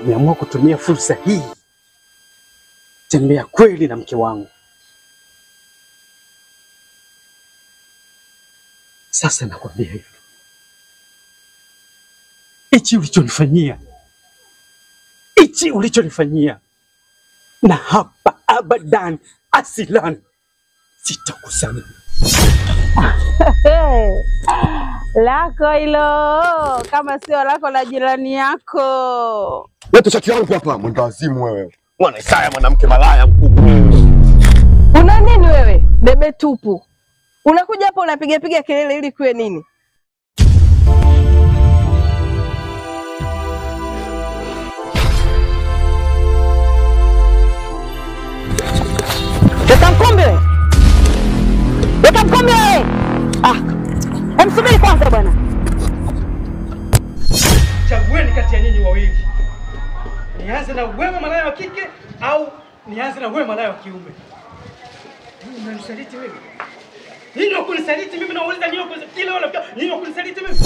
Nimeamua kutumia fursa hii tembea kweli na mke wangu. Sasa nakwambia hivi, hichi ulichonifanyia, na hapa abadan asilan sitakusamehe. Lako hilo kama sio lako la jirani yako. Leta shati yangu hapa, mwenda wazimu wewe. Mwana Isaya, mwanamke malaya mkubwa. Una nini wewe? Bebe tupu. Unakuja hapa unapiga piga kelele ili kuwe nini? Utamkombe wewe. Msubiri kwanza bwana. Chagueni kati ya nyinyi wawili. Nianze na wewe malaya wa kike au nianze na wewe malaya wa kiume? Unanisaliti wewe? Nini wakunisaliti mimi? Nauliza nini wakunisaliti mimi?